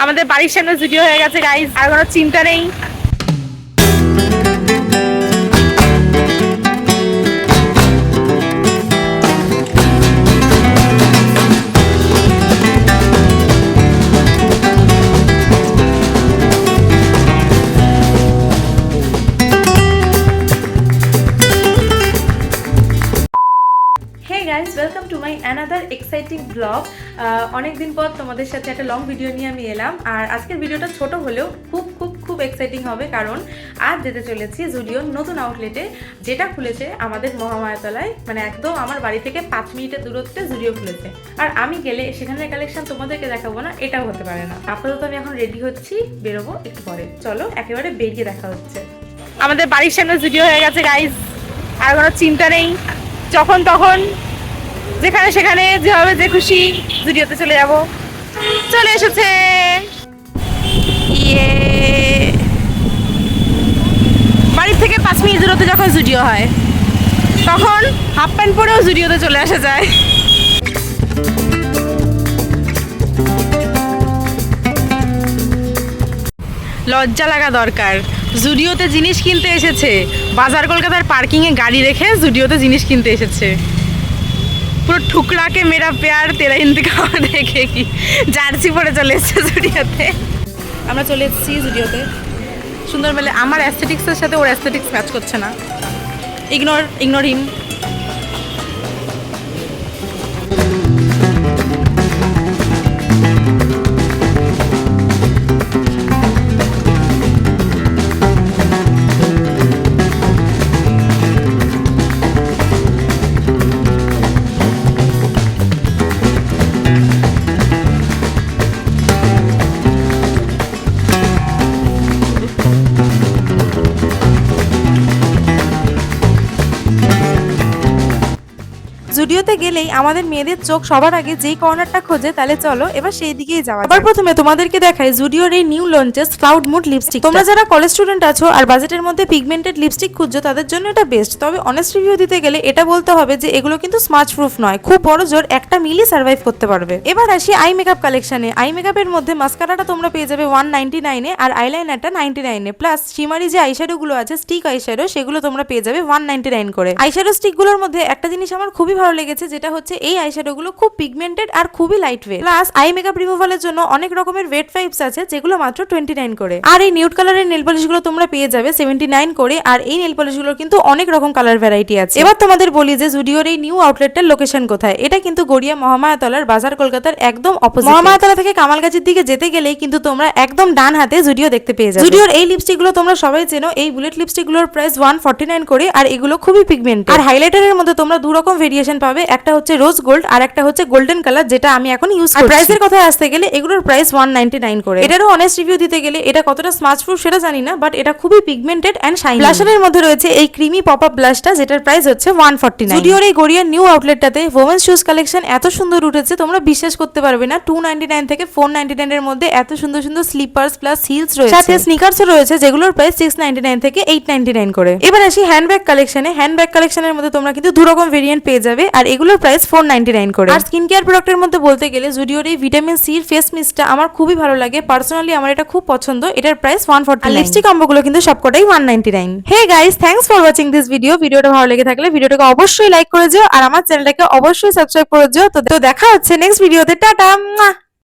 আমাদের বাড়ির সামনে জুডিও হয়ে গেছে গাইস, আর কোনো চিন্তা নেই। Welcome to my another exciting blog. অনেক দিন পর তোমাদের সাথে একটা লং ভিডিও নিয়ে আমি এলাম। আর আজকের ভিডিওটা ছোট হলেও খুব খুব খুব এক্সাইটিং হবে, কারণ আজ যেতে চলেছি জুডিওর নতুন আউটলেটে, যেটা খুলেছে আমাদের মহামায়াতলায়। মানে একদম আমার বাড়ি থেকে 5 মিনিটের দূরত্বে জুডিও খুলেছে। আর আমি গেলে সেখানের কালেকশন তোমাদেরকে দেখাবো না, এটাও হতে পারে না। আপাতত আমি এখন রেডি হচ্ছি, বেরোবো একটু পরে। চলো একেবারে বেরিয়ে দেখা হচ্ছে। আমাদের বাড়ির সামনে জুডিও হয়ে গেছে গাইজ, আর কোনো চিন্তা নেই। যখন তখন যেখানে সেখানে যেভাবে যে খুশি জুডিওতে চলে যাব। চলে এসেছে বাড়ির থেকে 5 মিনিট দূরত্বে যখন জুডিও হয়, তখন হাফ প্যান্ট পরেও জুডিওতে চলে আসা যায়। লজ্জা লাগা দরকার। জুডিওতে জিনিস কিনতে এসেছে, বাজার কলকাতার পার্কিংয়ে গাড়ি রেখে জুডিওতে জিনিস কিনতে এসেছে। পুরো ঠুকরাকে মেরা প্যার তেরা ইন্তকাম দেখে কি জার্সি পরে চলে এসেছে জুডিওতে। আমরা চলে এসেছি জুডিওতে। সুন্দর মেলে। আমার অ্যাস্থেটিক্সের সাথে ওর অ্যাস্থেটিক্স ম্যাচ করছে না। ইগনোর হিম। জুডিওতে গেলেই আমাদের মেয়েদের চোখ সবার আগে যেই কর্নারটা খোঁজে, তাহলে চলো এবার সেই দিকেই যাওয়া। আবার প্রথমে তোমাদেরকে দেখাই জুডিওর এই new launches cloud mood lipstick. তোমরা যারা কলেজ স্টুডেন্ট আছো আর বাজেটের মধ্যে পিগমেন্টেড লিপস্টিক খুঁজছো, তাদের জন্য এটা বেস্ট। তবে অনেস্ট রিভিউ দিতে গেলে এটা বলতে হবে যে এগুলো কিন্তু স্মাচ প্রুফ নয়, খুব বড় জোর একটা মিলি সার্ভাইভ করতে পারবে। এবার আসি আই মেকআপ কালেকশনে। আই মেকআপের মধ্যে মাস্কারাটা তোমরা পেয়ে যাবে 199 এ, আর আইলাইনারটা 99 এ। প্লাস শিমারি যে আইশ্যাডো গুলো আছে, স্টিক আইশ্যাডো, সেগুলো তোমরা পেয়ে যাবে 199 করে। আইশ্যাডো স্টিক গুলোর মধ্যে একটা জিনিস আমার খুবই ভালো লেগেছে, যেটা হচ্ছে এই আইশ্যাডো গুলো খুব পিগমেন্টেড আর খুবই light weight. Plus eye makeup রিমুভালের জন্য অনেক রকমের ওয়েট ফাইবস আছে, যেগুলো মাত্র 29 করে। আর এই নিউড কালারের নেল পলিশ গুলো তোমরা পেয়ে যাবে 79 করে। আর এই নেল পলিশ গুলোর কিন্তু অনেক রকম কালার ভ্যারাইটি আছে। এবার তোমাদের বলি যে জুডিওর এই নিউ আউটলেটটার লোকেশন কোথায়। এটা কিন্তু গড়িয়া মহামায়াতলার বাজার কলকাতার একদম অপোজিট। মহামায়াতলা থেকে কামালগাছির দিকে যেতে গেলেই কিন্তু তোমরা একদম ডান হাতে জুডিও দেখতে পেয়ে যাবে। জুডিওর এই লিপস্টিক গুলো তোমরা সবাই চেনো। এই বুলেট লিপস্টিক গুলোর প্রাইস 149 করে, আর এগুলো খুবই পিগমেন্ট। আর হাইলাইটারের মধ্যে তোমরা দু রকম ভেরিয়েশন পাবে, একটা হচ্ছে রোজ গোল্ড আর একটা হচ্ছে গোল্ডেন কালার, যেটা আমি এখন ইউজ করছি। প্রাইসের কথা আসতে গেলে এগুলোর প্রাইস 199 করে। এটারও অনেস্ট রিভিউ দিতে গেলে এটা কতটা স্মাচ প্রুফ সেটা জানি না, বাট এটা খুবই পিগমেন্টেড এন্ড শাইনি। ব্লাশারের মধ্যে রয়েছে এই ক্রিমি পপ আপ ব্লাশটা, যেটার প্রাইস হচ্ছে 149। জুডিওর এই গড়িয়ার নিউ আউটলেটটাতে ওমেন্স শুজ কালেকশন এত সুন্দর উঠেছে, তোমরা বিশ্বাস করতে পারবে না। 299 থেকে 499 এর মধ্যে এত সুন্দর সুন্দর স্লিপার্স প্লাস হিলস রয়েছে, সাথে স্নিকার্সও রয়েছে, যেগুলোর প্রাইস 699 থেকে 899 করে। এবার আসি হ্যান্ডব্যাগ কালেকশনে। হ্যান্ডব্যাগ কালেকশনের মধ্যে তোমরা কিন্তু দু রকম ভেরিয়েন্ট পেয়ে যাবে, আর এগুলোর প্রাইস 499 করে। আর স্কিন কেয়ার প্রোডাক্টের মধ্যে বলতে গেলে জুডিওর এই ভিটামিন সির ফেস মিস্টটা আমার খুবই ভালো লাগে। পার্সোনালি আমার এটা খুব পছন্দ। এটার প্রাইস 149। আর লিপস্টিক কম্বোগুলো কিন্তু সবকটাই 199। Hey guys, thanks for watching this video. ভিডিওটা ভালো লেগে থাকলে ভিডিওটাকে অবশ্যই লাইক করে দিও, আর আমার চ্যানেলটাকে অবশ্যই সাবস্ক্রাইব করে দিও। তো দেখা হচ্ছে নেক্সট ভিডিওতে। টাটা।